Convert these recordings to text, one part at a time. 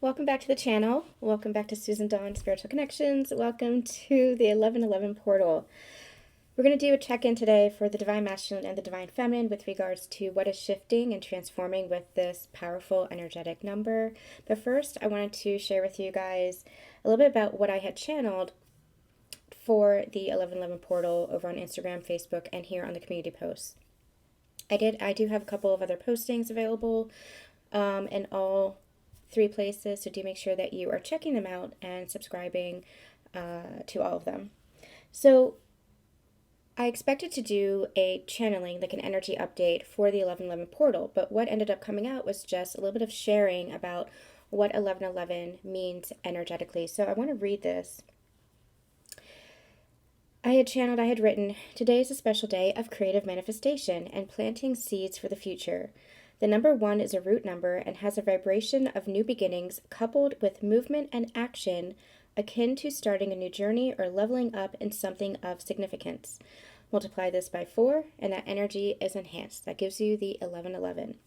welcome back to the channel. Welcome back to Susan Dawn Spiritual Connections. Welcome to the 1111 portal. We're going to do a check-in today for the Divine Masculine and the Divine Feminine with regards to what is shifting and transforming with this powerful energetic number. But first, I wanted to share with you guys a little bit about what I had channeled for the 1111 portal over on Instagram, Facebook, and here on the community posts. I do have a couple of other postings available in all three places, so do make sure that you are checking them out and subscribing to all of them. So I expected to do a channeling, like an energy update for the 1111 portal, but what ended up coming out was just a little bit of sharing about what 1111 means energetically. So I want to read this. I had written, "Today is a special day of creative manifestation and planting seeds for the future. The number 1 is a root number and has a vibration of new beginnings coupled with movement and action akin to starting a new journey or leveling up in something of significance. Multiply this by 4 and that energy is enhanced." That gives you the 1111.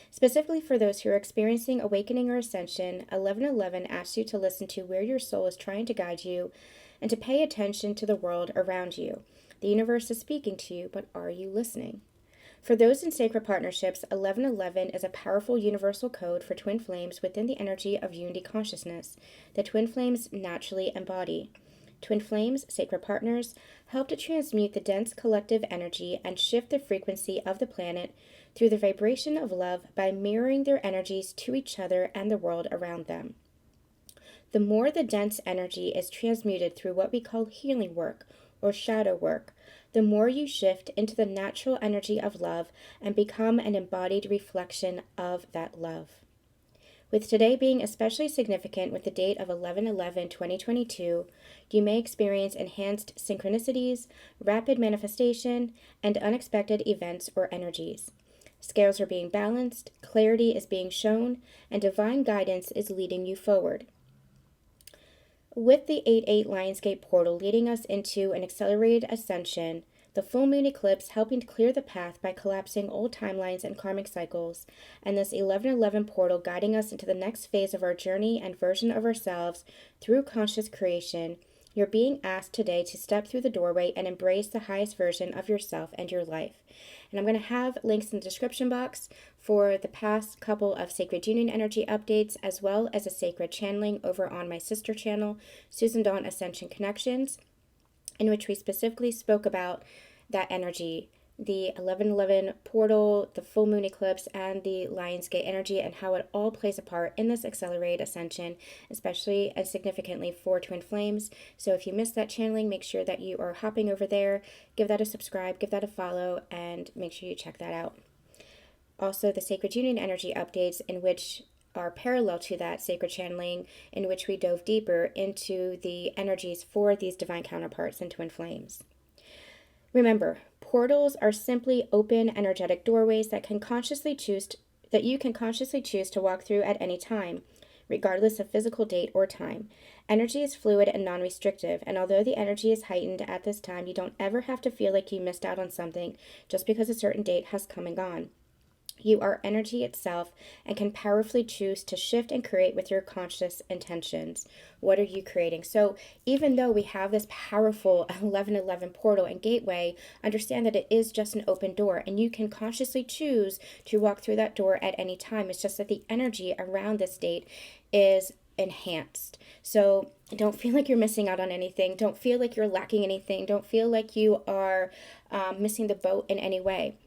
Specifically for those who are experiencing awakening or ascension, 1111 asks you to listen to where your soul is trying to guide you and to pay attention to the world around you. The universe is speaking to you, but are you listening? For those in sacred partnerships, 1111 is a powerful universal code for twin flames within the energy of unity consciousness that twin flames naturally embody. Twin flames, sacred partners, help to transmute the dense collective energy and shift the frequency of the planet through the vibration of love by mirroring their energies to each other and the world around them. The more the dense energy is transmuted through what we call healing work or shadow work, the more you shift into the natural energy of love and become an embodied reflection of that love. With today being especially significant with the date of 11/11/2022, you may experience enhanced synchronicities, rapid manifestation, and unexpected events or energies. Scales are being balanced, clarity is being shown, and divine guidance is leading you forward. With the 8/8 Lionsgate portal leading us into an accelerated ascension, the full moon eclipse helping to clear the path by collapsing old timelines and karmic cycles, and this 11/11 portal guiding us into the next phase of our journey and version of ourselves through conscious creation, you're being asked today to step through the doorway and embrace the highest version of yourself and your life. And I'm going to have links in the description box for the past couple of Sacred Union energy updates, as well as a sacred channeling over on my sister channel, Susan Dawn Ascension Connections, in which we specifically spoke about that energy, the 11/11 portal, the full moon eclipse, and the Lionsgate energy, and how it all plays a part in this accelerated ascension, especially and significantly for twin flames. So if you missed that channeling, make sure that you are hopping over there, give that a subscribe, give that a follow, and make sure you check that out. Also, the Sacred Union energy updates, in which are parallel to that sacred channeling, in which we dove deeper into the energies for these divine counterparts and twin flames. Remember, portals are simply open energetic doorways that you can consciously choose to walk through at any time, regardless of physical date or time. Energy is fluid and non-restrictive, and although the energy is heightened at this time, you don't ever have to feel like you missed out on something just because a certain date has come and gone. You are energy itself and can powerfully choose to shift and create with your conscious intentions. What are you creating? So even though we have this powerful 11/11 portal and gateway, understand that it is just an open door, and you can consciously choose to walk through that door at any time. It's just that the energy around this date is enhanced. So don't feel like you're missing out on anything. Don't feel like you're lacking anything. Don't feel like you are missing the boat in any way.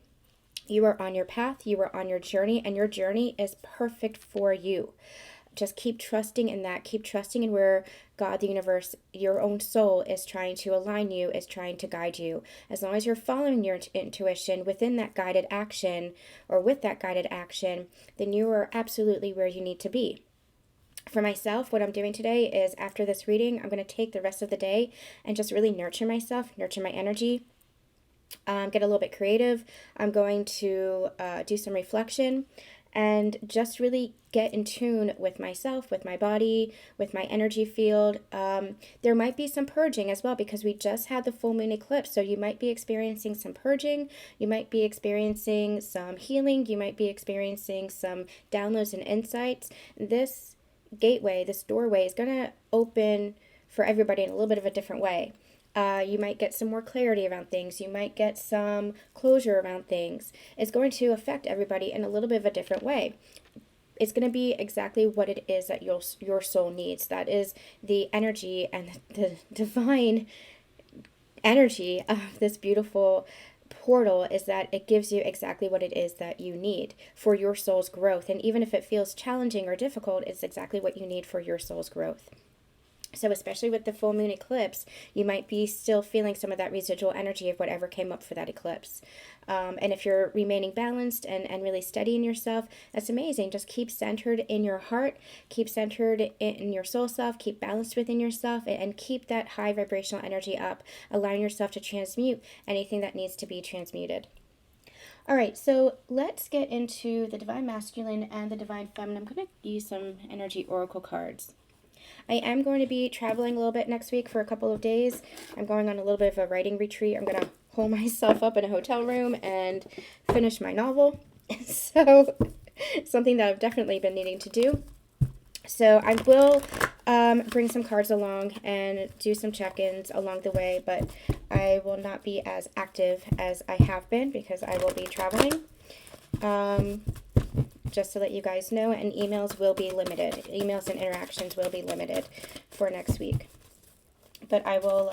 You are on your path, you are on your journey, and your journey is perfect for you. Just keep trusting in that. Keep trusting in where God, the universe, your own soul is trying to align you, is trying to guide you. As long as you're following your intuition within that guided action, or with that guided action, then you are absolutely where you need to be. For myself, what I'm doing today is, after this reading, I'm going to take the rest of the day and just really nurture myself, nurture my energy, get a little bit creative. I'm going to do some reflection and just really get in tune with myself, with my body, with my energy field. There might be some purging as well, because we just had the full moon eclipse. So you might be experiencing some purging. You might be experiencing some healing. You might be experiencing some downloads and insights. This gateway, this doorway is going to open for everybody in a little bit of a different way. You might get some more clarity around things. You might get some closure around things. It's going to affect everybody in a little bit of a different way. It's going to be exactly what it is that your soul needs. That is the energy and the divine energy of this beautiful portal, is that it gives you exactly what it is that you need for your soul's growth. And even if it feels challenging or difficult, it's exactly what you need for your soul's growth. So especially with the full moon eclipse, you might be still feeling some of that residual energy of whatever came up for that eclipse. And if you're remaining balanced and really steady in yourself, that's amazing. Just keep centered in your heart, keep centered in your soul self, keep balanced within yourself, and keep that high vibrational energy up, allowing yourself to transmute anything that needs to be transmuted. All right, so let's get into the Divine Masculine and the Divine Feminine. I'm going to use some energy oracle cards. I am going to be traveling a little bit next week for a couple of days. I'm going on a little bit of a writing retreat. I'm going to hole myself up in a hotel room and finish my novel. So, something that I've definitely been needing to do. So, I will bring some cards along and do some check-ins along the way, but I will not be as active as I have been because I will be traveling. Just to let you guys know, and emails will be limited. Emails and interactions will be limited for next week. But I will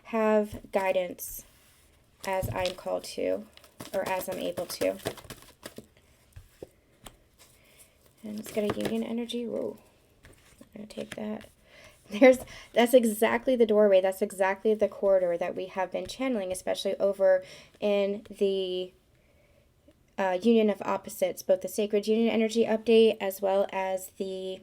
have guidance as I'm called to, or as I'm able to. And let's get a union energy. Whoa. I'm going to take that. That's exactly the doorway. That's exactly the corridor that we have been channeling, especially over in the union of opposites, both the sacred union energy update as well as the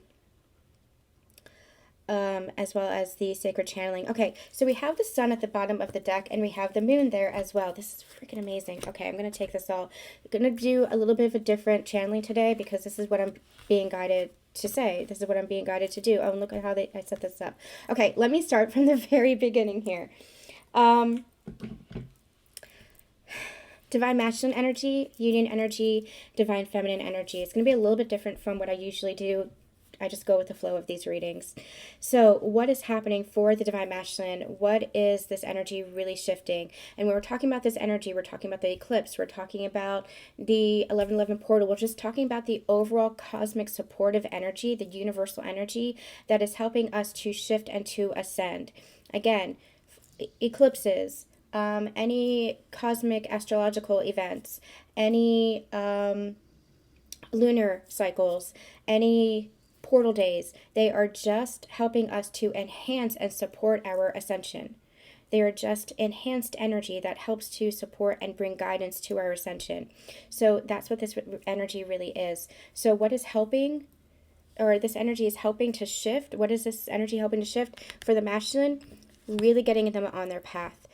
sacred channeling. Okay, so we have the sun at the bottom of the deck and we have the moon there as well. This is freaking amazing. Okay, I'm going to take this all. I'm going to do a little bit of a different channeling today because this is what I'm being guided to say. This is what I'm being guided to do. Oh, and look at how I set this up. Okay, let me start from the very beginning here. Divine masculine energy, union energy, divine feminine energy. It's going to be a little bit different from what I usually do. I just go with the flow of these readings. So what is happening for the divine masculine? What is this energy really shifting? And when we're talking about this energy, we're talking about the eclipse. We're talking about the 1111 portal. We're just talking about the overall cosmic supportive energy, the universal energy that is helping us to shift and to ascend. Again, eclipses, any cosmic astrological events, any lunar cycles, any portal days, they are just helping us to enhance and support our ascension. They are just enhanced energy that helps to support and bring guidance to our ascension. So that's what this energy really is. So what is helping, or this energy is helping to shift? What is this energy helping to shift for the masculine? Really getting them on their path.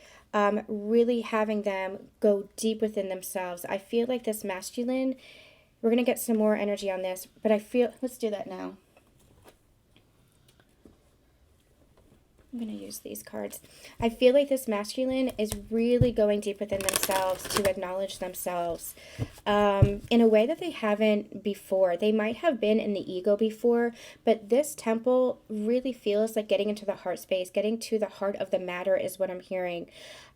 Really having them go deep within themselves. I feel like this masculine, we're going to get some more energy on this, but I feel, let's do that now. I'm going to use these cards. I feel like this masculine is really going deep within themselves to acknowledge themselves in a way that they haven't before. They might have been in the ego before, but this temple really feels like getting into the heart space, getting to the heart of the matter is what I'm hearing.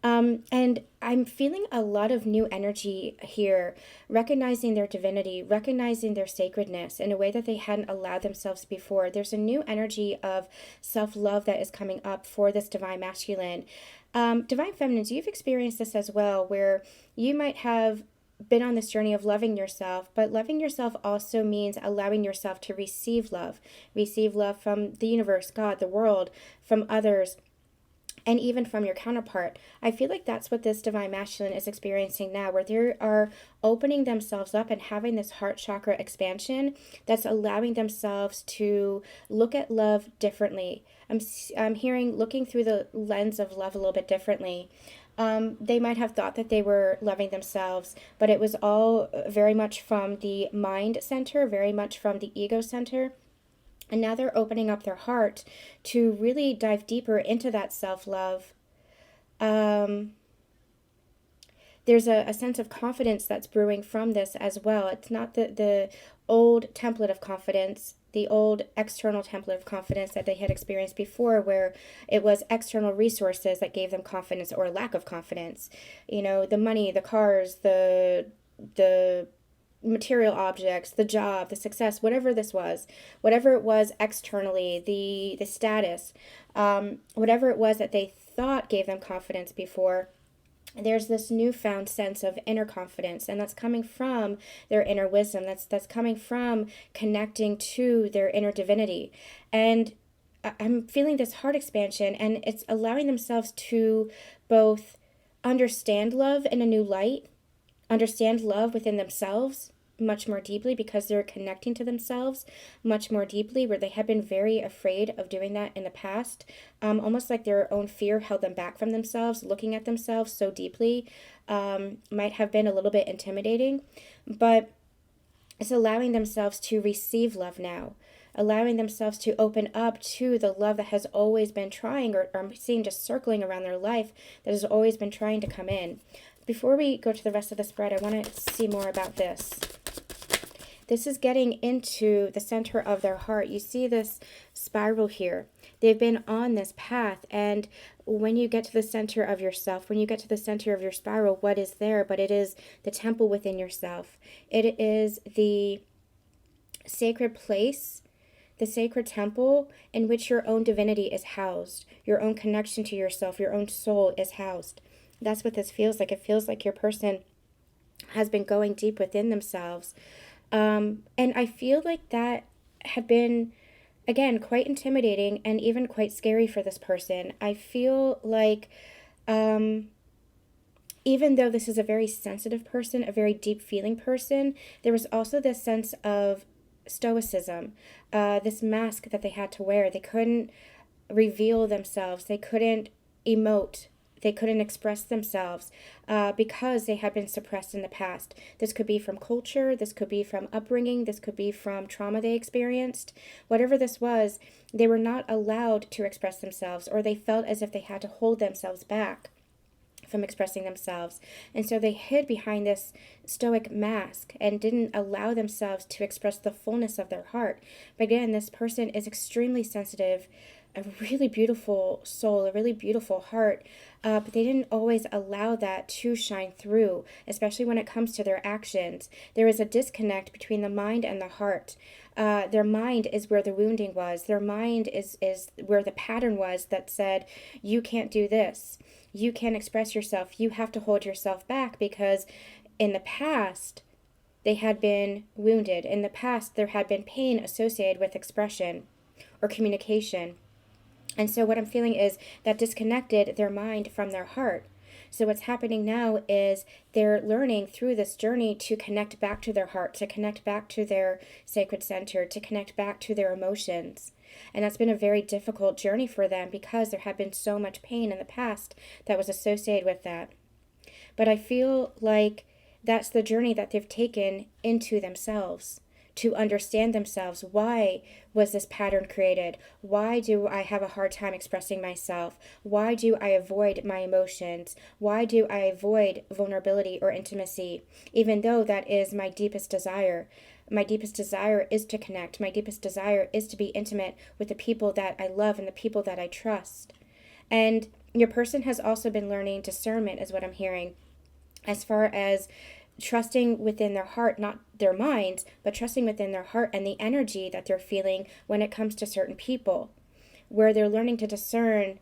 And I'm feeling a lot of new energy here, recognizing their divinity, recognizing their sacredness in a way that they hadn't allowed themselves before. There's a new energy of self-love that is coming up for this divine masculine. Divine feminines, you've experienced this as well, where you might have been on this journey of loving yourself, but loving yourself also means allowing yourself to receive love from the universe, God, the world, from others, and even from your counterpart. I feel like that's what this divine masculine is experiencing now, where they are opening themselves up and having this heart chakra expansion that's allowing themselves to look at love differently. I'm hearing looking through the lens of love a little bit differently. They might have thought that they were loving themselves, but it was all very much from the mind center, very much from the ego center. And now they're opening up their heart to really dive deeper into that self-love. There's a sense of confidence that's brewing from this as well. It's not the old template of confidence, the old external template of confidence that they had experienced before, where it was external resources that gave them confidence or lack of confidence. The money, the cars, the material objects, the job, the success, whatever this was, whatever it was externally, the status, whatever it was that they thought gave them confidence before, there's this newfound sense of inner confidence, and that's coming from their inner wisdom. That's coming from connecting to their inner divinity. And I'm feeling this heart expansion, and it's allowing themselves to both understand love in a new light, understand love within themselves much more deeply, because they're connecting to themselves much more deeply, where they had been very afraid of doing that in the past. Almost like their own fear held them back from themselves. Looking at themselves so deeply might have been a little bit intimidating, but it's allowing themselves to receive love now, allowing themselves to open up to the love that has always been trying, or I'm seeing just circling around their life, that has always been trying to come in. Before we go to the rest of the spread, I want to see more about this. This is getting into the center of their heart. You see this spiral here. They've been on this path, and when you get to the center of yourself, when you get to the center of your spiral, what is there? But it is the temple within yourself. It is the sacred place, the sacred temple in which your own divinity is housed, your own connection to yourself, your own soul is housed. That's what this feels like. It feels like your person has been going deep within themselves. And I feel like that had been, again, quite intimidating and even quite scary for this person. I feel like even though this is a very sensitive person, a very deep feeling person, there was also this sense of stoicism, this mask that they had to wear. They couldn't reveal themselves. They couldn't emote. They couldn't express themselves because they had been suppressed in the past. This could be from culture. This could be from upbringing. This could be from trauma they experienced. Whatever this was, they were not allowed to express themselves, or they felt as if they had to hold themselves back from expressing themselves. And so they hid behind this stoic mask and didn't allow themselves to express the fullness of their heart. But again, this person is extremely sensitive, a really beautiful soul, a really beautiful heart, but they didn't always allow that to shine through, especially when it comes to their actions. There is a disconnect between the mind and the heart. Their mind is where the wounding was. Their mind is where the pattern was that said, you can't do this. You can't express yourself. You have to hold yourself back, because in the past, they had been wounded. In the past, there had been pain associated with expression or communication. And so what I'm feeling is that disconnected their mind from their heart. So what's happening now is they're learning through this journey to connect back to their heart, to connect back to their sacred center, to connect back to their emotions. And that's been a very difficult journey for them, because there had been so much pain in the past that was associated with that. But I feel like that's the journey that they've taken into themselves, to understand themselves. Why was this pattern created? Why do I have a hard time expressing myself? Why do I avoid my emotions? Why do I avoid vulnerability or intimacy, even though that is my deepest desire? My deepest desire is to connect. My deepest desire is to be intimate with the people that I love and the people that I trust. And your person has also been learning discernment, is what I'm hearing, as far as trusting within their heart, not their minds, but trusting within their heart and the energy that they're feeling when it comes to certain people, where they're learning to discern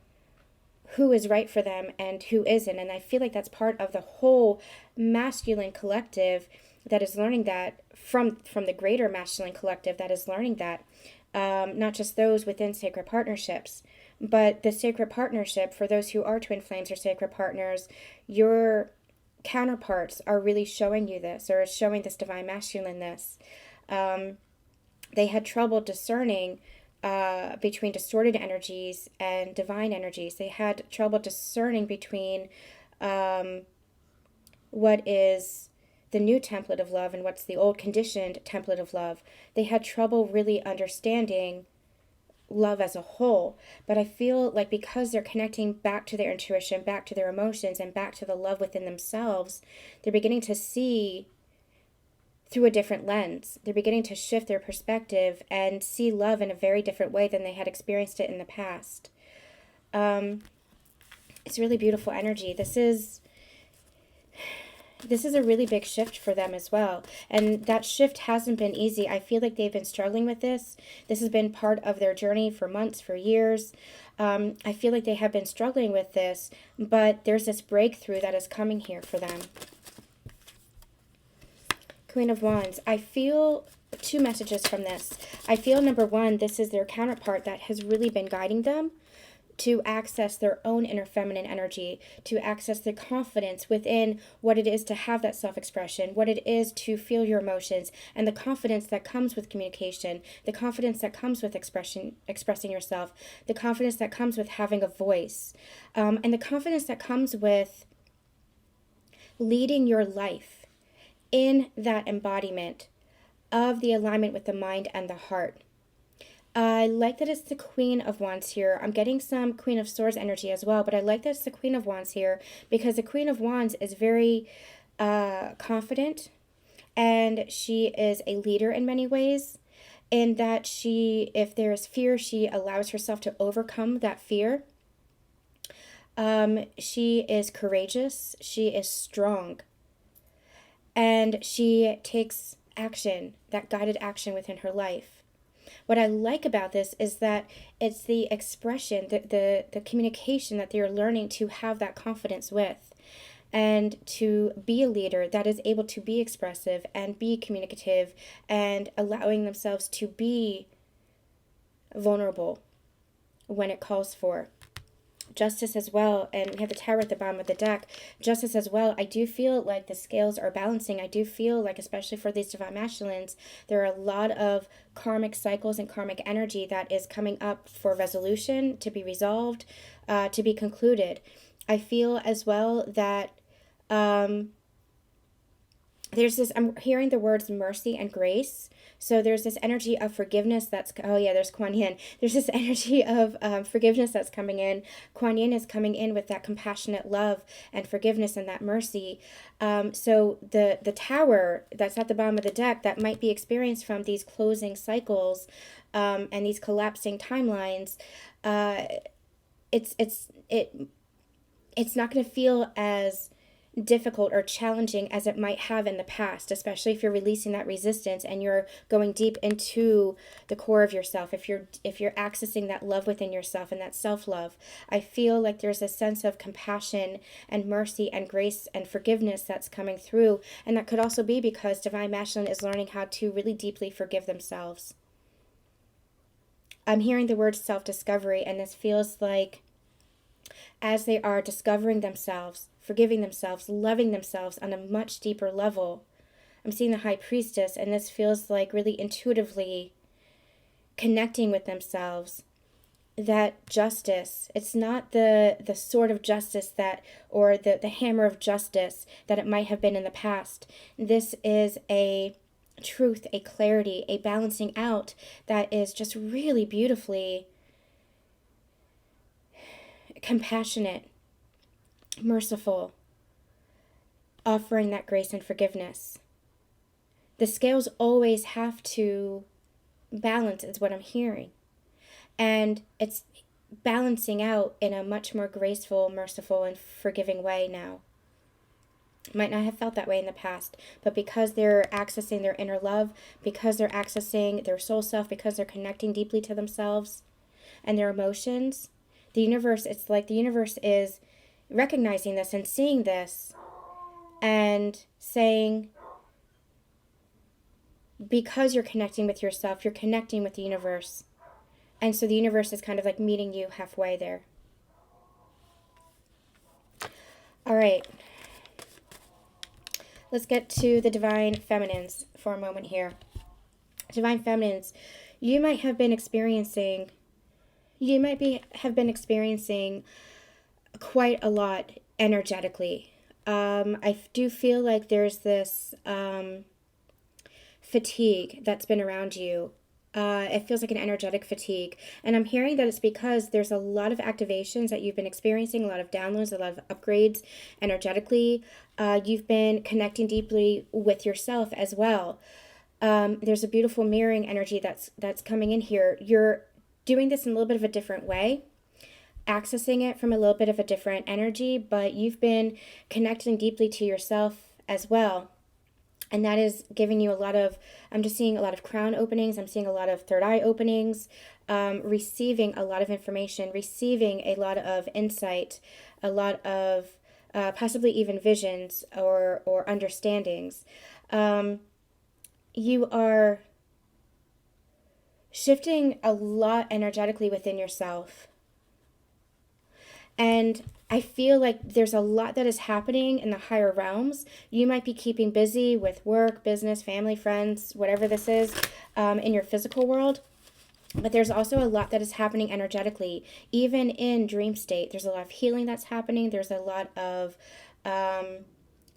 who is right for them and who isn't. And I feel like that's part of the whole masculine collective that is learning that, from the greater masculine collective that is learning that, not just those within sacred partnerships, but the sacred partnership, for those who are twin flames or sacred partners, your counterparts are really showing you this, or showing this divine masculineness. They had trouble discerning between distorted energies and divine energies. They had trouble discerning between what is the new template of love and what's the old conditioned template of love. They had trouble really understanding love as a whole. But I feel like because they're connecting back to their intuition, back to their emotions, and back to the love within themselves, they're beginning to see through a different lens. They're beginning to shift their perspective and see love in a very different way than they had experienced it in the past. It's really beautiful energy. This is a really big shift for them as well. And that shift hasn't been easy. I feel like they've been struggling with this. This has been part of their journey for months, for years. I feel like they have been struggling with this, but there's this breakthrough that is coming here for them. Queen of Wands. I feel two messages from this. I feel, number one, this is their counterpart that has really been guiding them to access their own inner feminine energy, to access the confidence within what it is to have that self-expression, what it is to feel your emotions, and the confidence that comes with communication, the confidence that comes with expressing yourself, the confidence that comes with having a voice, and the confidence that comes with leading your life in that embodiment of the alignment with the mind and the heart. I like that it's the Queen of Wands here. I'm getting some Queen of Swords energy as well, but I like that it's the Queen of Wands here because the Queen of Wands is very confident, and she is a leader in many ways, in that if there is fear, she allows herself to overcome that fear. She is courageous. She is strong. And she takes action, that guided action within her life. What I like about this is that it's the expression, the communication that they're learning to have that confidence with, and to be a leader that is able to be expressive and be communicative and allowing themselves to be vulnerable when it calls for. Justice as well, and we have the Tower at the bottom of the deck. Justice as well. I do feel like the scales are balancing. I do feel like, especially for these divine masculines, there are a lot of karmic cycles and karmic energy that is coming up for resolution, to be resolved, to be concluded. I feel as well that there's this, I'm hearing the words mercy and grace. So there's this energy of forgiveness that's, oh yeah, there's Kuan Yin. There's this energy of forgiveness that's coming in. Kuan Yin is coming in with that compassionate love and forgiveness and that mercy. So the tower that's at the bottom of the deck that might be experienced from these closing cycles and these collapsing timelines, it's not going to feel as difficult or challenging as it might have in the past, especially if you're releasing that resistance and you're going deep into the core of yourself, if you're accessing that love within yourself and that self-love. I feel like there's a sense of compassion and mercy and grace and forgiveness that's coming through, and that could also be because divine masculine is learning how to really deeply forgive themselves. I'm hearing the word self-discovery, and this feels like as they are discovering themselves, forgiving themselves, loving themselves on a much deeper level. I'm seeing the High Priestess, and this feels like really intuitively connecting with themselves. That justice, it's not the sword of justice that, or the hammer of justice that it might have been in the past. This is a truth, a clarity, a balancing out that is just really beautifully compassionate, merciful, offering that grace and forgiveness. The scales always have to balance, is what I'm hearing. And it's balancing out in a much more graceful, merciful, and forgiving way now. Might not have felt that way in the past, but because they're accessing their inner love, because they're accessing their soul self, because they're connecting deeply to themselves and their emotions, the universe, it's like the universe is recognizing this and seeing this and saying, because you're connecting with yourself, you're connecting with the universe. And so the universe is kind of like meeting you halfway there. All right. Let's get to the divine feminines for a moment here. Divine feminines, you might have been experiencing quite a lot energetically. I do feel like there's this fatigue that's been around you. It feels like an energetic fatigue. And I'm hearing that it's because there's a lot of activations that you've been experiencing, a lot of downloads, a lot of upgrades energetically. You've been connecting deeply with yourself as well. There's a beautiful mirroring energy that's coming in here. You're doing this in a little bit of a different way, accessing it from a little bit of a different energy, but you've been connecting deeply to yourself as well. And that is giving you a lot of, I'm just seeing a lot of crown openings. I'm seeing a lot of third eye openings, receiving a lot of information, receiving a lot of insight, a lot of possibly even visions or understandings. You are shifting a lot energetically within yourself. And I feel like there's a lot that is happening in the higher realms. You might be keeping busy with work, business, family, friends, whatever this is, in your physical world. But there's also a lot that is happening energetically, even in dream state. There's a lot of healing that's happening. There's a lot of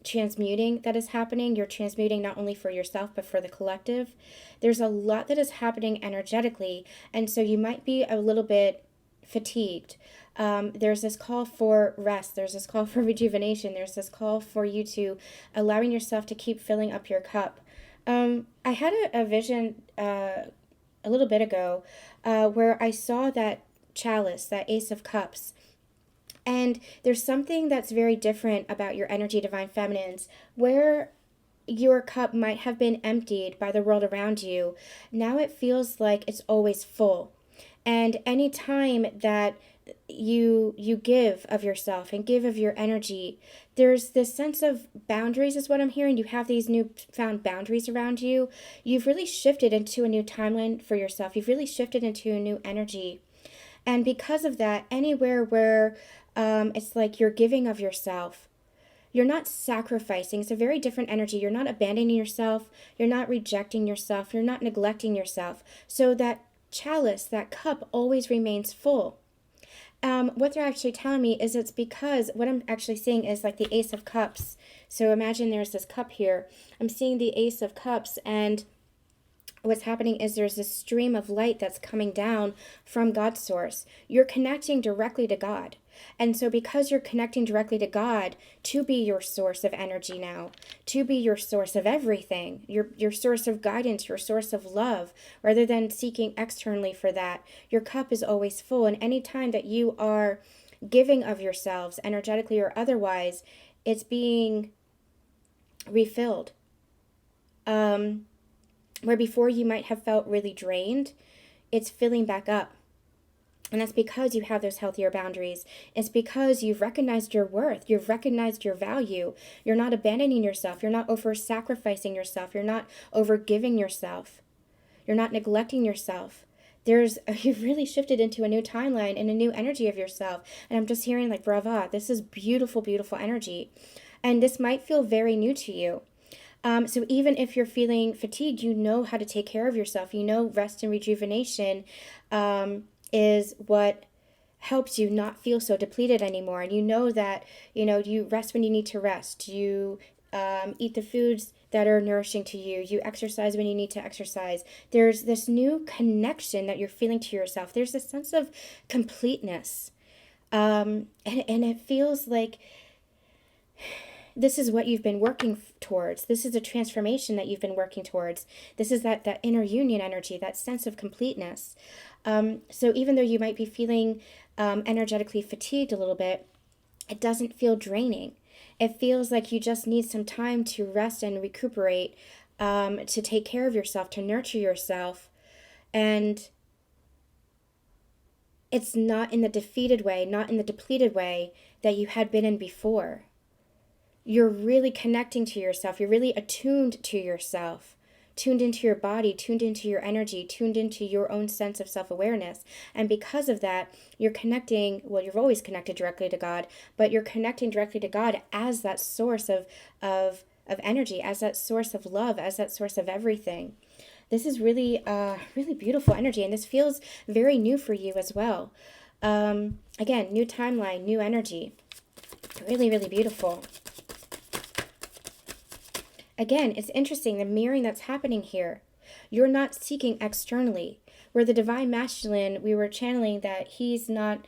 transmuting that is happening. You're transmuting not only for yourself, but for the collective. There's a lot that is happening energetically. And so you might be a little bit fatigued. There's this call for rest. There's this call for rejuvenation. There's this call for you to allowing yourself to keep filling up your cup. I had a vision a little bit ago where I saw that chalice, that Ace of Cups. And there's something that's very different about your energy, Divine Feminines, where your cup might have been emptied by the world around you. Now it feels like it's always full. And any time that you give of yourself and give of your energy, there's this sense of boundaries is what I'm hearing. You have these newfound boundaries around you. You've really shifted into a new timeline for yourself. You've really shifted into a new energy. And because of that, anywhere where it's like you're giving of yourself, you're not sacrificing. It's a very different energy. You're not abandoning yourself. You're not rejecting yourself. You're not neglecting yourself. So that chalice, that cup always remains full. What they're actually telling me is it's because what I'm actually seeing is like the Ace of Cups. So imagine there's this cup here. I'm seeing the Ace of Cups, and what's happening is there's this stream of light that's coming down from God's source. You're connecting directly to God. And so because you're connecting directly to God to be your source of energy now, to be your source of everything, your source of guidance, your source of love, rather than seeking externally for that, your cup is always full. And any time that you are giving of yourselves, energetically or otherwise, it's being refilled. Where before you might have felt really drained, it's filling back up. And that's because you have those healthier boundaries. It's because you've recognized your worth. You've recognized your value. You're not abandoning yourself. You're not over-sacrificing yourself. You're not over-giving yourself. You're not neglecting yourself. You've really shifted into a new timeline and a new energy of yourself. And I'm just hearing like, brava, this is beautiful, beautiful energy. And this might feel very new to you. So even if you're feeling fatigued, you know how to take care of yourself. You know rest and rejuvenation is what helps you not feel so depleted anymore. And you know that, you rest when you need to rest. You eat the foods that are nourishing to you. You exercise when you need to exercise. There's this new connection that you're feeling to yourself. There's this sense of completeness. And it feels like this is what you've been working towards. This is a transformation that you've been working towards. This is that inner union energy, that sense of completeness. So even though you might be feeling energetically fatigued a little bit, it doesn't feel draining. It feels like you just need some time to rest and recuperate, to take care of yourself, to nurture yourself. And it's not in the defeated way, not in the depleted way that you had been in before. You're really connecting to yourself. You're really attuned to yourself, tuned into your body, tuned into your energy, tuned into your own sense of self-awareness. And because of that, you're connecting, well, you've always connected directly to God, but you're connecting directly to God as that source of energy, as that source of love, as that source of everything. This is really, really beautiful energy, and this feels very new for you as well. Again, new timeline, new energy. Really, really beautiful. Again, it's interesting, the mirroring that's happening here. You're not seeking externally. Where the divine masculine, we were channeling that he's not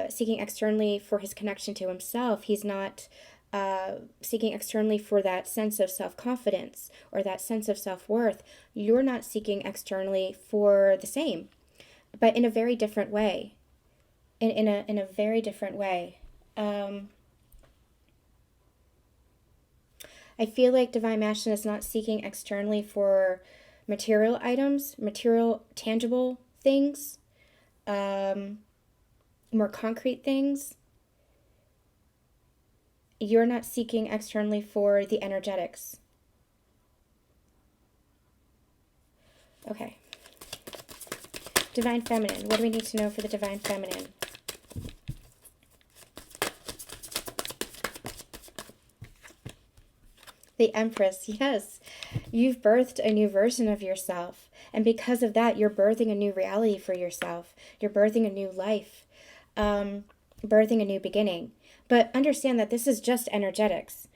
seeking externally for his connection to himself. He's not seeking externally for that sense of self-confidence or that sense of self-worth. You're not seeking externally for the same, but in a very different way. In a very different way. I feel like divine masculine is not seeking externally for material items, material, tangible things, more concrete things. You're not seeking externally for the energetics. Okay. Divine feminine. What do we need to know for the divine feminine? The Empress, yes. You've birthed a new version of yourself. And because of that, you're birthing a new reality for yourself. You're birthing a new life, birthing a new beginning. But understand that this is just energetics.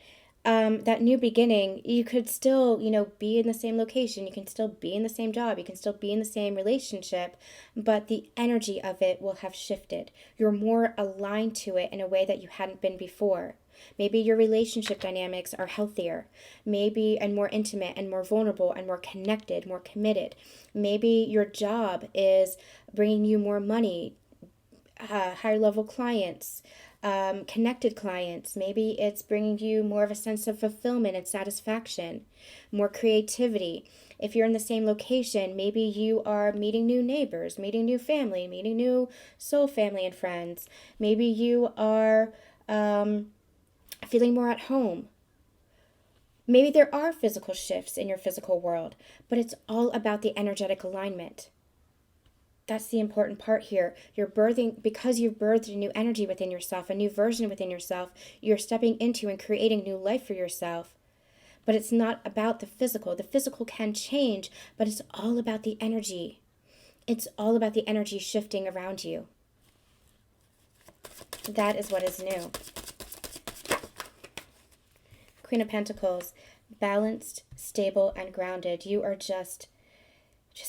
That new beginning, you could still, be in the same location. You can still be in the same job. You can still be in the same relationship. But the energy of it will have shifted. You're more aligned to it in a way that you hadn't been before. Maybe your relationship dynamics are healthier, maybe and more intimate and more vulnerable and more connected, more committed. Maybe your job is bringing you more money, higher level clients, connected clients. Maybe it's bringing you more of a sense of fulfillment and satisfaction, more creativity. If you're in the same location, maybe you are meeting new neighbors, meeting new family, meeting new soul family and friends. Maybe you are feeling more at home. Maybe there are physical shifts in your physical world, but it's all about the energetic alignment. That's the important part here. You're birthing, because you've birthed a new energy within yourself, a new version within yourself, you're stepping into and creating new life for yourself. But it's not about the physical. The physical can change, but it's all about the energy. It's all about the energy shifting around you. That is what is new. Queen of Pentacles, balanced, stable, and grounded. You are just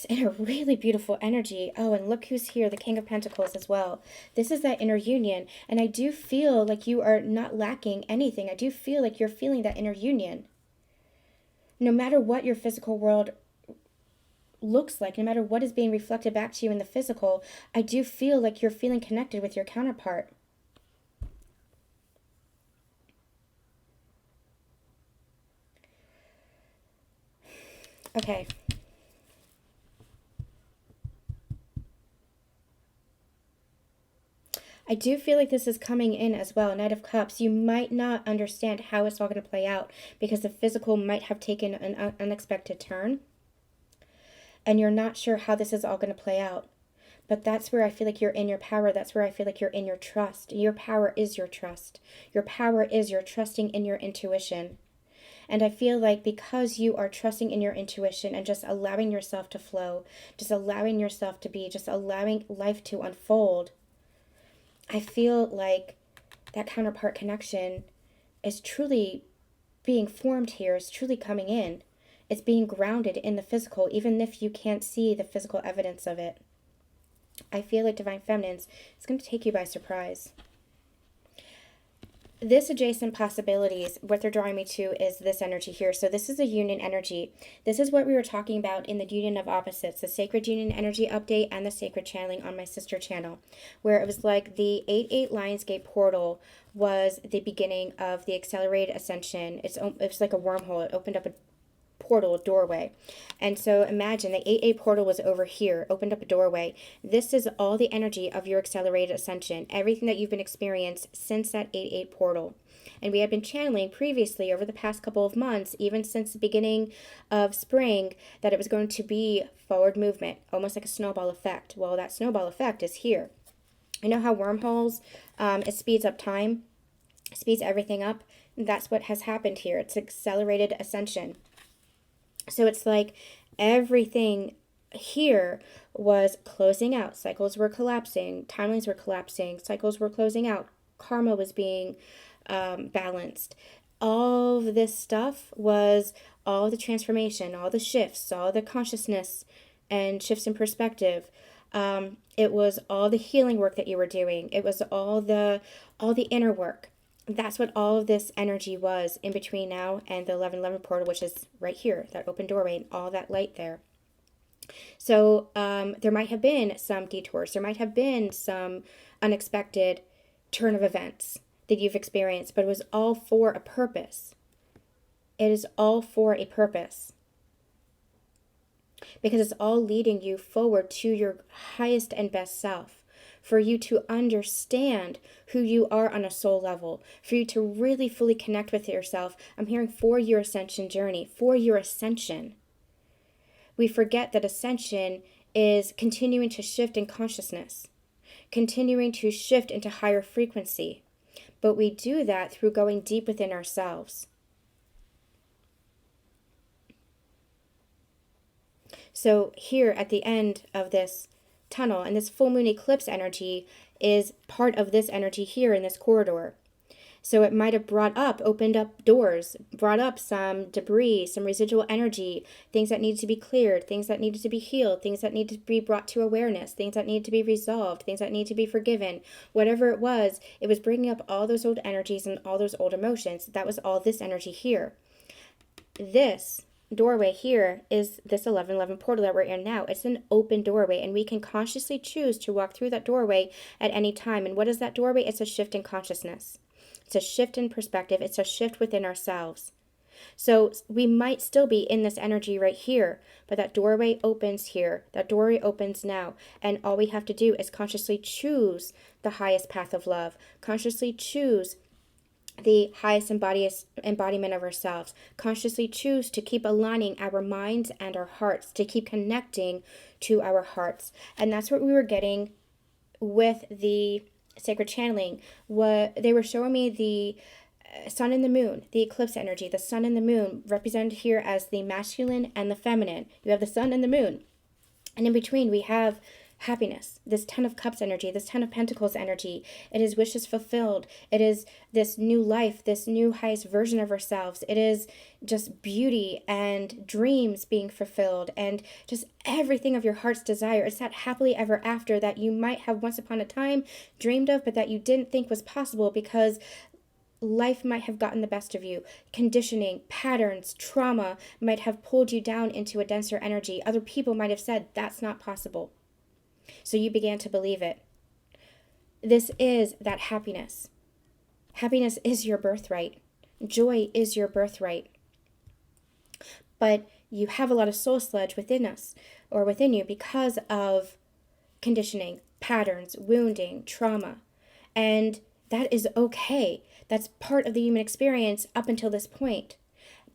in a really beautiful energy. Oh, and look who's here, the King of Pentacles as well. This is that inner union, and I do feel like you are not lacking anything. I do feel like you're feeling that inner union. No matter what your physical world looks like, no matter what is being reflected back to you in the physical, I do feel like you're feeling connected with your counterpart. Okay. I do feel like this is coming in as well. Knight of Cups. You might not understand how it's all going to play out because the physical might have taken an unexpected turn. And you're not sure how this is all going to play out. But that's where I feel like you're in your power. That's where I feel like you're in your trust. Your power is your trust. Your power is your trusting in your intuition. And I feel like because you are trusting in your intuition and just allowing yourself to flow, just allowing yourself to be, just allowing life to unfold, I feel like that counterpart connection is truly being formed here, is truly coming in. It's being grounded in the physical, even if you can't see the physical evidence of it. I feel like Divine Feminines is going to take you by surprise. This adjacent possibilities, what they're drawing me to is this energy here. So this is a union energy. This is what we were talking about in the union of opposites, the sacred union energy update and the sacred channeling on my sister channel, where it was like the 8-8 Lionsgate portal was the beginning of the accelerated ascension. It was like a wormhole. It opened up a portal, a doorway. And so imagine the 8-8 portal was over here, opened up a doorway. This is all the energy of your accelerated ascension, everything that you've been experienced since that 8-8 portal. And we had been channeling previously over the past couple of months, even since the beginning of spring, that it was going to be forward movement, almost like a snowball effect. Well, that snowball effect is here. You know how wormholes, it speeds up time, speeds everything up? That's what has happened here. It's accelerated ascension. So it's like everything here was closing out. Cycles were collapsing. Timelines were collapsing. Cycles were closing out. Karma was being balanced. all of this stuff was all the transformation, all the shifts, all the consciousness and shifts in perspective. It was all the healing work that you were doing. It was all the inner work. That's what all of this energy was in between now and the 1111 portal, which is right here, that open doorway and all that light there. So there might have been some detours. There might have been some unexpected turn of events that you've experienced, but it was all for a purpose. It is all for a purpose. Because it's all leading you forward to your highest and best self. For you to understand who you are on a soul level. For you to really fully connect with yourself. I'm hearing for your ascension journey. For your ascension. We forget that ascension is continuing to shift in consciousness. Continuing to shift into higher frequency. But we do that through going deep within ourselves. So here at the end of this tunnel, and this full moon eclipse energy is part of this energy here in this corridor. So it might have opened up doors, brought up some debris, some residual energy, things that needed to be cleared, things that needed to be healed, things that needed to be brought to awareness, things that needed to be resolved, things that need to be forgiven. Whatever it was bringing up all those old energies and all those old emotions. That was all this energy here. This doorway here is this 1111 portal that we're in now. It's an open doorway, and we can consciously choose to walk through that doorway at any time. And what is that doorway? It's a shift in consciousness. It's a shift in perspective. It's a shift within ourselves. So we might still be in this energy right here, but that doorway opens here. That doorway opens now. And all we have to do is consciously choose the highest path of love. Consciously choose the highest embodiment of ourselves. Consciously choose to keep aligning our minds and our hearts, to keep connecting to our hearts. And that's what we were getting with the sacred channeling. What they were showing me, the sun and the moon, the eclipse energy, the sun and the moon represented here as the masculine and the feminine. You have the sun and the moon. And in between we have happiness, this 10 of cups energy, this 10 of pentacles energy. It is wishes fulfilled. It is this new life, this new highest version of ourselves. It is just beauty and dreams being fulfilled and just everything of your heart's desire. It's that happily ever after that you might have once upon a time dreamed of, but that you didn't think was possible because life might have gotten the best of you. Conditioning, patterns, trauma might have pulled you down into a denser energy. Other people might have said, that's not possible. So you began to believe it. This is that happiness. Happiness is your birthright. Joy is your birthright. But you have a lot of soul sludge within us or within you because of conditioning, patterns, wounding, trauma. And that is okay. That's part of the human experience up until this point.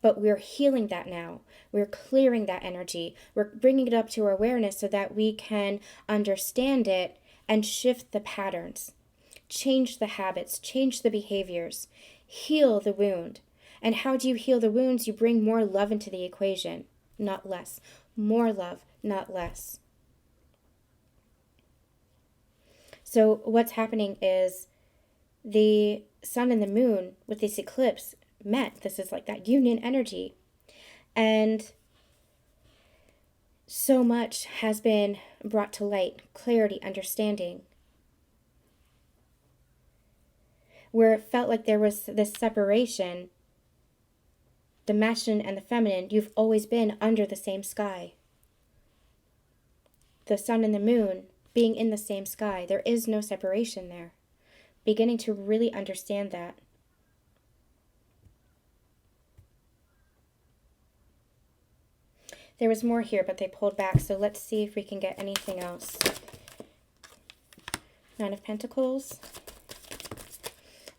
But we're healing that now. We're clearing that energy. We're bringing it up to our awareness so that we can understand it and shift the patterns. Change the habits. Change the behaviors. Heal the wound. And how do you heal the wounds? You bring more love into the equation, not less. More love, not less. So what's happening is the sun and the moon with this eclipse met. This is like that union energy. And so much has been brought to light, clarity, understanding. Where it felt like there was this separation, the masculine and the feminine, you've always been under the same sky. The sun and the moon being in the same sky. There is no separation there. Beginning to really understand that. There was more here, but they pulled back, so let's see if we can get anything else. Nine of Pentacles.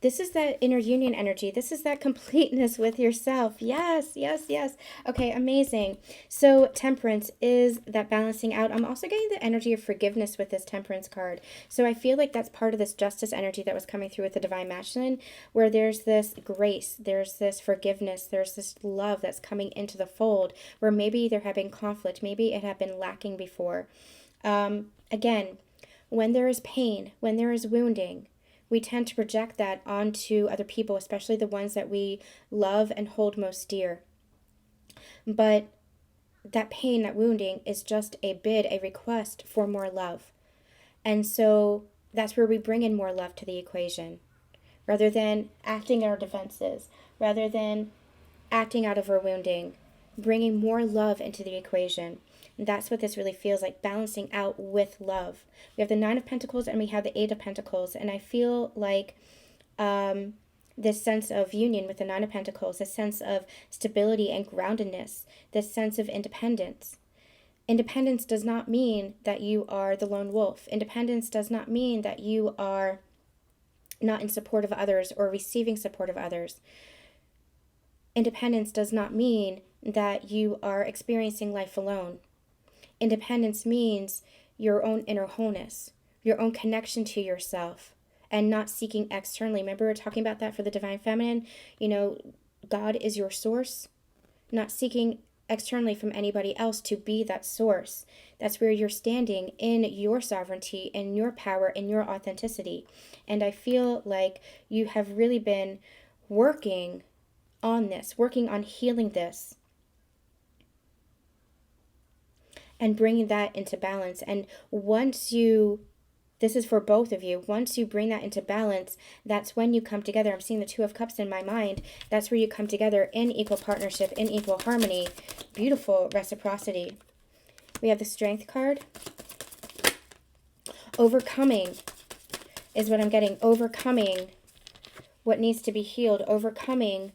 This is that inner union energy. This is that completeness with yourself. Yes, yes, yes. Okay, amazing. So Temperance is that balancing out. I'm also getting the energy of forgiveness with this Temperance card. So I feel like that's part of this justice energy that was coming through with the Divine Masculine, where there's this grace, there's this forgiveness, there's this love that's coming into the fold, where maybe there had been conflict, maybe it had been lacking before. Again, when there is pain, when there is wounding, we tend to project that onto other people, especially the ones that we love and hold most dear. But that pain, that wounding is just a bid, a request for more love. And so that's where we bring in more love to the equation. Rather than acting in our defenses, rather than acting out of our wounding, bringing more love into the equation. And that's what this really feels like, balancing out with love. We have the Nine of Pentacles and we have the Eight of Pentacles. And I feel like this sense of union with the Nine of Pentacles, this sense of stability and groundedness, this sense of independence. Independence does not mean that you are the lone wolf. Independence does not mean that you are not in support of others or receiving support of others. Independence does not mean that you are experiencing life alone. Independence means your own inner wholeness, your own connection to yourself, and not seeking externally. Remember, we're talking about that for the Divine Feminine. You know, God is your source, not seeking externally from anybody else to be that source. That's where you're standing in your sovereignty, in your power, in your authenticity. And I feel like you have really been working on this, working on healing this, and bringing that into balance. And once you, this is for both of you, once you bring that into balance, that's when you come together. I'm seeing the Two of Cups in my mind. That's where you come together in equal partnership, in equal harmony, beautiful reciprocity. We have the Strength card. Overcoming is what I'm getting. Overcoming what needs to be healed. Overcoming.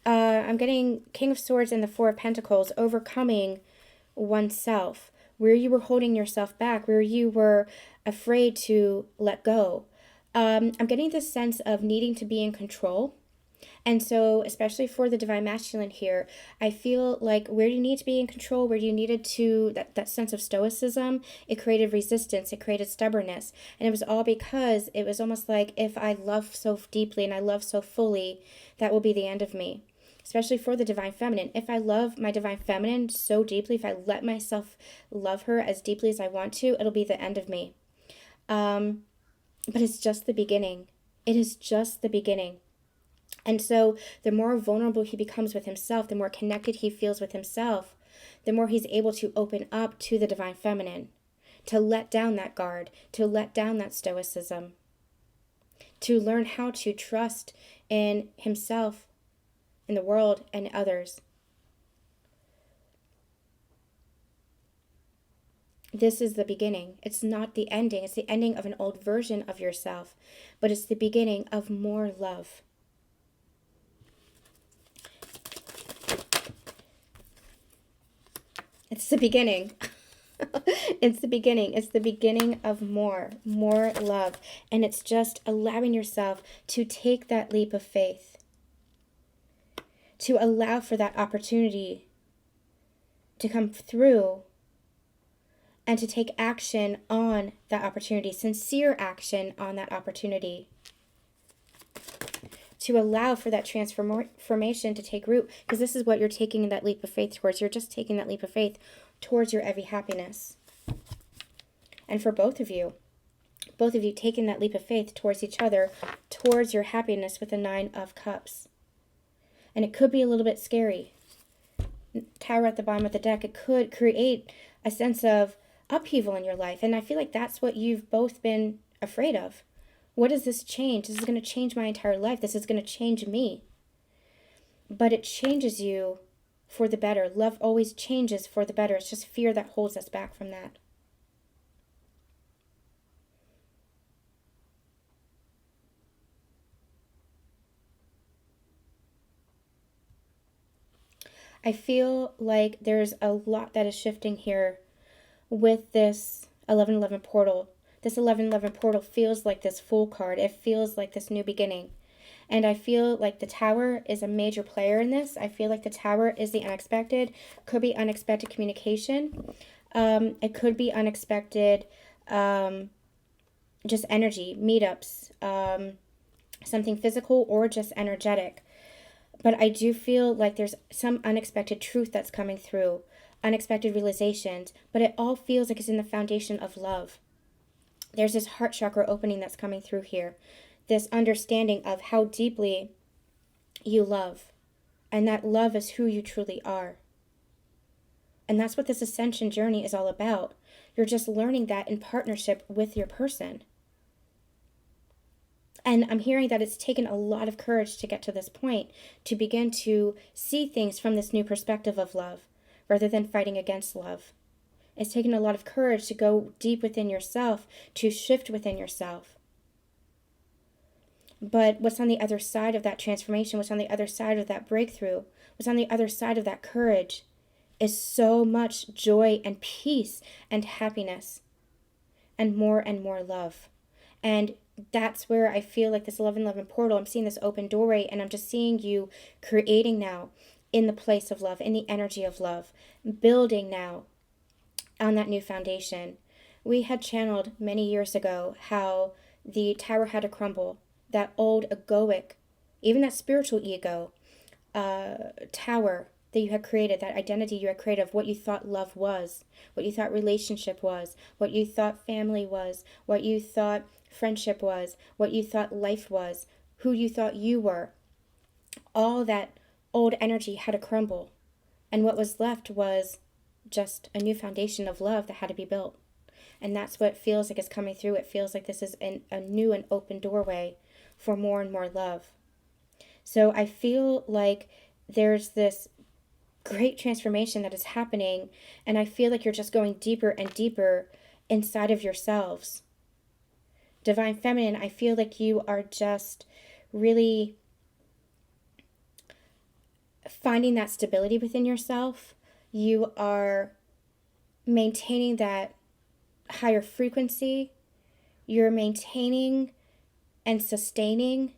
I'm getting King of Swords and the Four of Pentacles. Overcoming oneself, where you were holding yourself back, where you were afraid to let go. I'm getting this sense of needing to be in control. And so, especially for the Divine Masculine here, I feel like where you need to be in control, where you needed to, that sense of stoicism, it created resistance, it created stubbornness. And it was all because it was almost like, if I love so deeply and I love so fully, that will be the end of me. Especially for the Divine Feminine. If I love my Divine Feminine so deeply, if I let myself love her as deeply as I want to, it'll be the end of me. But it's just the beginning. It is just the beginning. And so the more vulnerable he becomes with himself, the more connected he feels with himself, the more he's able to open up to the Divine Feminine, to let down that guard, to let down that stoicism, to learn how to trust in himself, in the world, and others. This is the beginning. It's not the ending. It's the ending of an old version of yourself, but it's the beginning of more love. It's the beginning. It's the beginning. It's the beginning of more love. And it's just allowing yourself to take that leap of faith, to allow for that opportunity to come through and to take action on that opportunity, sincere action on that opportunity, to allow for that transformation to take root, because this is what you're taking that leap of faith towards. You're just taking that leap of faith towards your every happiness. And for both of you taking that leap of faith towards each other, towards your happiness with the Nine of Cups. And it could be a little bit scary. Tower at the bottom of the deck, it could create a sense of upheaval in your life. And I feel like that's what you've both been afraid of. What does this change? This is going to change my entire life. This is going to change me. But it changes you for the better. Love always changes for the better. It's just fear that holds us back from that. I feel like there's a lot that is shifting here with this 1111 portal. This 1111 portal feels like this Fool card. It feels like this new beginning. And I feel like the Tower is a major player in this. I feel like the Tower is the unexpected. Could be unexpected communication. It could be unexpected just energy, meetups, something physical or just energetic. But I do feel like there's some unexpected truth that's coming through, unexpected realizations, but it all feels like it's in the foundation of love. There's this heart chakra opening that's coming through here. this understanding of how deeply you love, and that love is who you truly are. And that's what this ascension journey is all about. You're just learning that in partnership with your person. And I'm hearing that it's taken a lot of courage to get to this point, to begin to see things from this new perspective of love, rather than fighting against love. It's taken a lot of courage to go deep within yourself, to shift within yourself. But what's on the other side of that transformation, what's on the other side of that breakthrough, what's on the other side of that courage is so much joy and peace and happiness and more love. And that's where I feel like this 1111 portal, I'm seeing this open doorway, and I'm just seeing you creating now in the place of love, in the energy of love, building now on that new foundation. We had channeled many years ago how the tower had to crumble, that old egoic, even that spiritual ego tower that you had created, that identity you had created of what you thought love was, what you thought relationship was, what you thought family was, what you thought friendship was, what you thought life was, who you thought you were. All that old energy had to crumble. And what was left was just a new foundation of love that had to be built. And that's what feels like is coming through. It feels like this is a new and open doorway for more and more love. So I feel like there's this great transformation that is happening, and I feel like you're just going deeper and deeper inside of yourselves. Divine Feminine, I feel like you are just really finding that stability within yourself. You are maintaining that higher frequency. You're maintaining and sustaining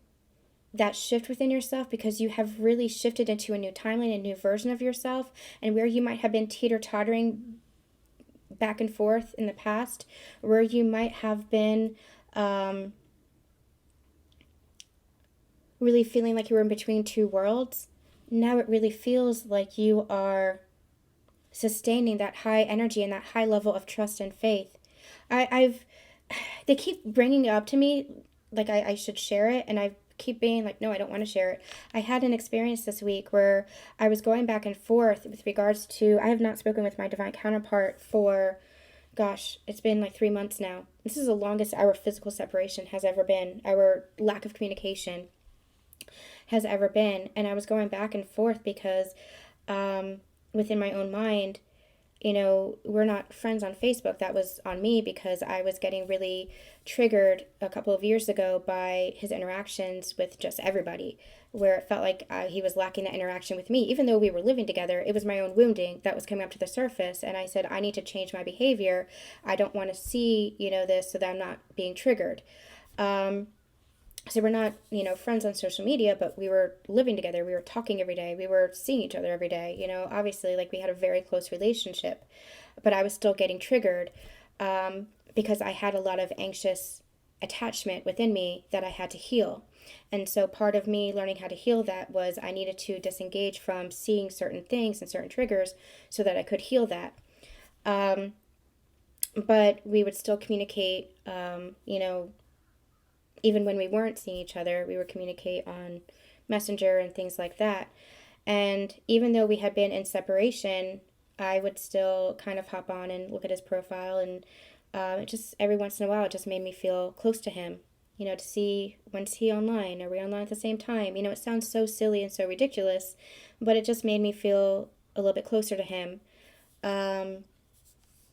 that shift within yourself, because you have really shifted into a new timeline, a new version of yourself. And where you might have been teeter-tottering back and forth in the past, where you might have been really feeling like you were in between two worlds, now it really feels like you are sustaining that high energy and that high level of trust and faith. They keep bringing it up to me like I should share it, and I keep being like, no, I don't want to share it. I had an experience this week where I was going back and forth with regards to, I have not spoken with my divine counterpart for, gosh, it's been like 3 months now. This is the longest our physical separation has ever been. Our lack of communication has ever been. And I was going back and forth because within my own mind, you know, we're not friends on Facebook. That was on me because I was getting really triggered a couple of years ago by his interactions with just everybody, where it felt like he was lacking that interaction with me. Even though we were living together, it was my own wounding that was coming up to the surface. And I said, I need to change my behavior. I don't want to see, you know, this so that I'm not being triggered. So we're not, you know, friends on social media, but we were living together. We were talking every day. We were seeing each other every day. You know, obviously, like, we had a very close relationship, but I was still getting triggered because I had a lot of anxious attachment within me that I had to heal. And so part of me learning how to heal that was I needed to disengage from seeing certain things and certain triggers so that I could heal that. But we would still communicate, you know, even when we weren't seeing each other, we would communicate on Messenger and things like that. And even though we had been in separation, I would still kind of hop on and look at his profile. And it just, every once in a while, it just made me feel close to him, you know, to see, when's he online? Are we online at the same time? You know, it sounds so silly and so ridiculous, but it just made me feel a little bit closer to him.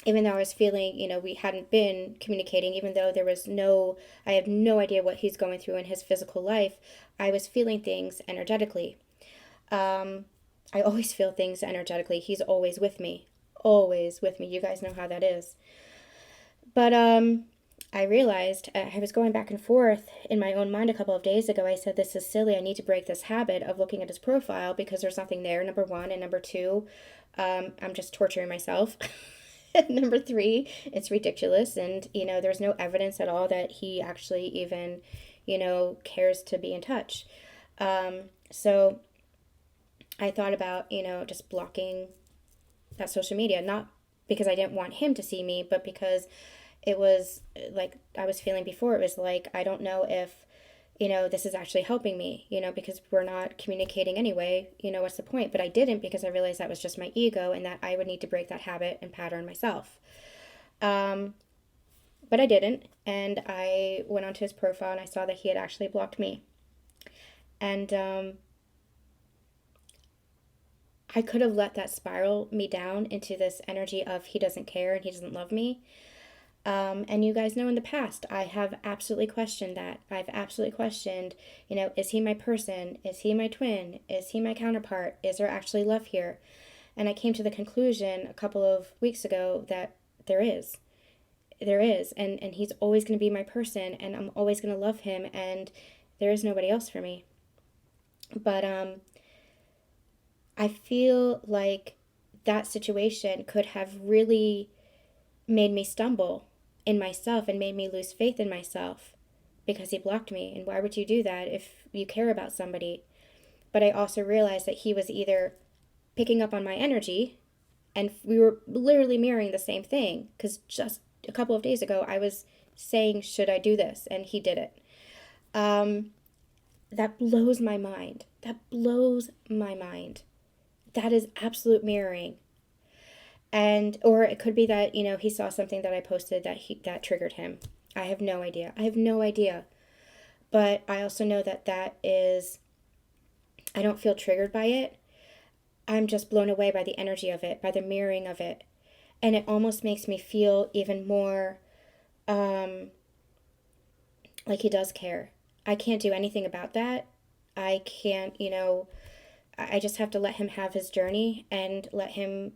Even though I was feeling, you know, we hadn't been communicating, even though I have no idea what he's going through in his physical life, I was feeling things energetically. I always feel things energetically. He's always with me. Always with me. You guys know how that is. But I realized I was going back and forth in my own mind a couple of days ago. I said, this is silly. I need to break this habit of looking at his profile because there's nothing there, number one. And number two, I'm just torturing myself. Number three, it's ridiculous. And, you know, there's no evidence at all that he actually even, you know, cares to be in touch. So I thought about, you know, just blocking that social media, not because I didn't want him to see me, but because it was like I was feeling before. It was like, I don't know if this is actually helping me, because we're not communicating anyway, what's the point? But I didn't, because I realized that was just my ego and that I would need to break that habit and pattern myself. But I didn't. And I went onto his profile and I saw that he had actually blocked me. And I could have let that spiral me down into this energy of he doesn't care and he doesn't love me. And you guys know in the past, I have absolutely questioned that. I've absolutely questioned, is he my person? Is he my twin? Is he my counterpart? Is there actually love here? And I came to the conclusion a couple of weeks ago that there is. There is. And he's always going to be my person, and I'm always going to love him, and there is nobody else for me. But I feel like that situation could have really made me stumble in myself and made me lose faith in myself because he blocked me. And why would you do that if you care about somebody? But I also realized that he was either picking up on my energy, and we were literally mirroring the same thing, because just a couple of days ago I was saying, should I do this? And he did it. That blows my mind. That blows my mind. That is absolute mirroring. And or it could be that, he saw something that I posted that triggered him. I have no idea. But I also know that is, I don't feel triggered by it. I'm just blown away by the energy of it, by the mirroring of it. And it almost makes me feel even more like he does care. I can't do anything about that. I can't, I just have to let him have his journey and let him,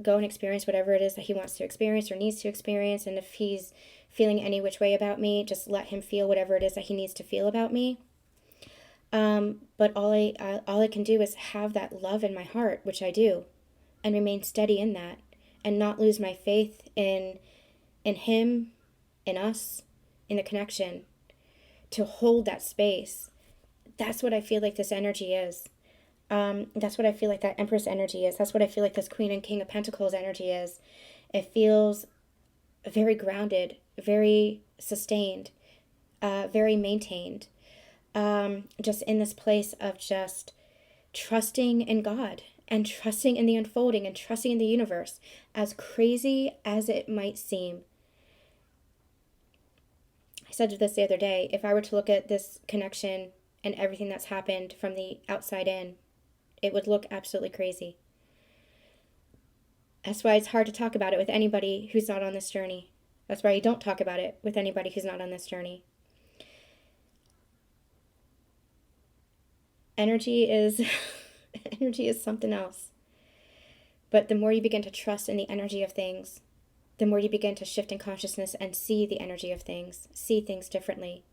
go and experience whatever it is that he wants to experience or needs to experience. And if he's feeling any which way about me, just let him feel whatever it is that he needs to feel about me. But all I can do is have that love in my heart, which I do, and remain steady in that, and not lose my faith in him, in us, in the connection, to hold that space. That's what I feel like this energy is. That's what I feel like that Empress energy is. That's what I feel like this Queen and King of Pentacles energy is. It feels very grounded, very sustained, very maintained. Just in this place of just trusting in God and trusting in the unfolding and trusting in the universe, as crazy as it might seem. I said this the other day, if I were to look at this connection and everything that's happened from the outside in, it would look absolutely crazy. That's why it's hard to talk about it with anybody who's not on this journey. That's why you don't talk about it with anybody who's not on this journey. Energy is something else. But the more you begin to trust in the energy of things, the more you begin to shift in consciousness and see the energy of things, see things differently.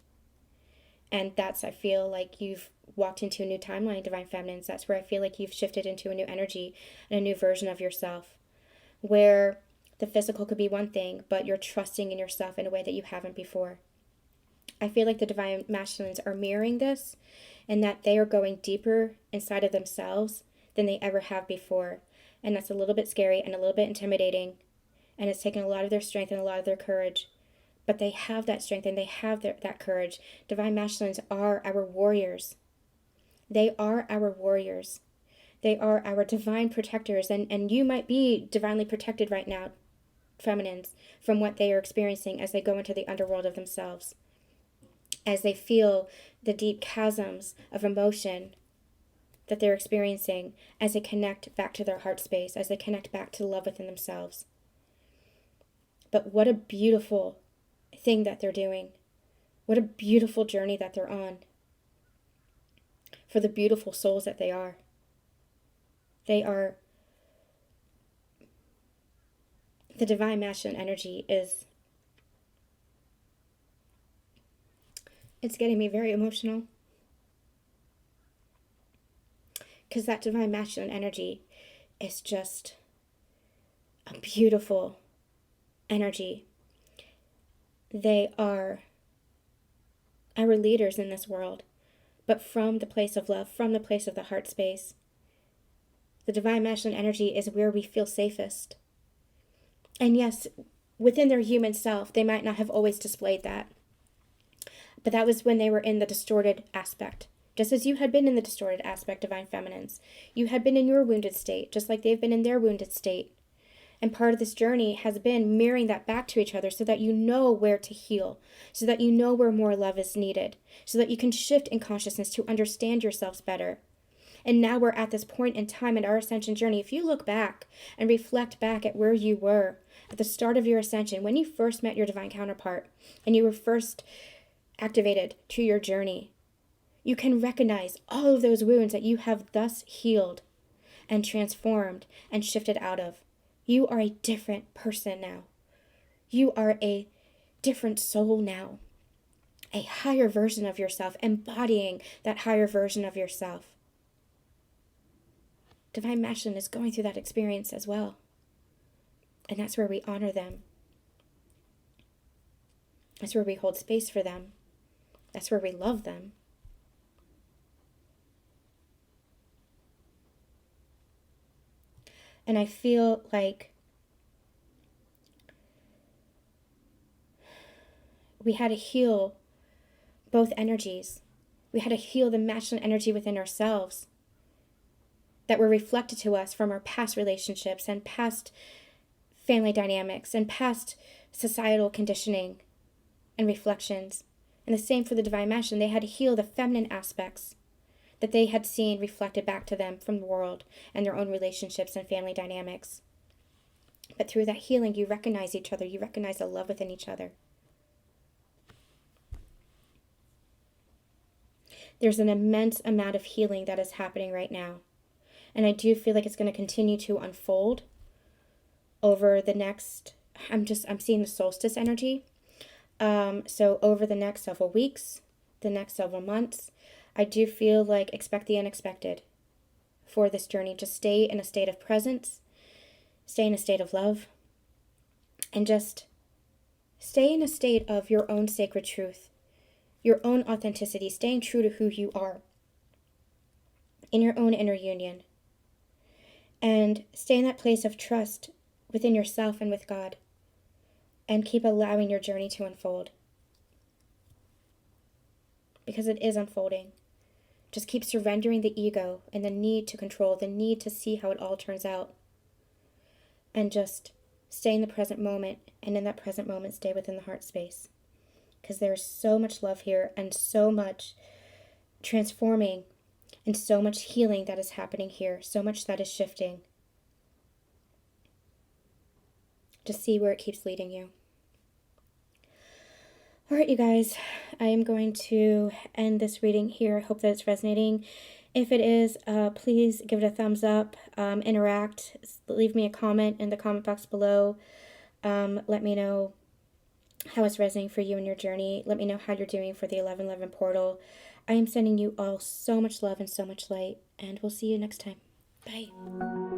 And that's, I feel like you've walked into a new timeline, Divine Feminines. That's where I feel like you've shifted into a new energy and a new version of yourself, where the physical could be one thing, but you're trusting in yourself in a way that you haven't before. I feel like the Divine Masculines are mirroring this, and that they are going deeper inside of themselves than they ever have before. And that's a little bit scary and a little bit intimidating. And it's taken a lot of their strength and a lot of their courage. But they have that strength and they have that courage. Divine Masculines are our warriors. They are our warriors. They are our divine protectors. And you might be divinely protected right now, Feminines, from what they are experiencing as they go into the underworld of themselves. As they feel the deep chasms of emotion that they're experiencing, as they connect back to their heart space, as they connect back to love within themselves. But what a beautiful thing that they're doing. What a beautiful journey that they're on. For the beautiful souls that they are. They are... The Divine Masculine energy is... It's getting me very emotional. Because that Divine Masculine energy is just a beautiful energy. They are our leaders in this world, but from the place of love, from the place of the heart space. The Divine Masculine energy is where we feel safest. And yes, within their human self, they might not have always displayed that. But that was when they were in the distorted aspect. Just as you had been in the distorted aspect, divine feminines. You had been in your wounded state, just like they've been in their wounded state. And part of this journey has been mirroring that back to each other so that you know where to heal, so that you know where more love is needed, so that you can shift in consciousness to understand yourselves better. And now we're at this point in time in our ascension journey. If you look back and reflect back at where you were at the start of your ascension, when you first met your divine counterpart and you were first activated to your journey, you can recognize all of those wounds that you have thus healed and transformed and shifted out of. You are a different person now. You are a different soul now. A higher version of yourself, embodying that higher version of yourself. Divine Masculine is going through that experience as well. And that's where we honor them. That's where we hold space for them. That's where we love them. And I feel like we had to heal both energies. We had to heal the masculine energy within ourselves that were reflected to us from our past relationships and past family dynamics and past societal conditioning and reflections. And the same for the divine masculine. They had to heal the feminine aspects that they had seen reflected back to them from the world and their own relationships and family dynamics. But through that healing, you recognize each other. You recognize the love within each other. There's an immense amount of healing that is happening right now. And I do feel like it's going to continue to unfold over the next, I'm seeing the solstice energy. So over the next several weeks, the next several months, I do feel like expect the unexpected for this journey. Just stay in a state of presence, stay in a state of love, and just stay in a state of your own sacred truth, your own authenticity, staying true to who you are in your own inner union. And stay in that place of trust within yourself and with God. And keep allowing your journey to unfold. Because it is unfolding. Just keep surrendering the ego and the need to control, the need to see how it all turns out. And just stay in the present moment. And in that present moment, stay within the heart space. Because there's so much love here and so much transforming and so much healing that is happening here. So much that is shifting. Just see where it keeps leading you. All right, you guys, I am going to end this reading here. I hope that it's resonating. If it is, please give it a thumbs up, interact, leave me a comment in the comment box below. Let me know how it's resonating for you in your journey. Let me know how you're doing for the 1111 portal. I am sending you all so much love and so much light, and we'll see you next time. Bye.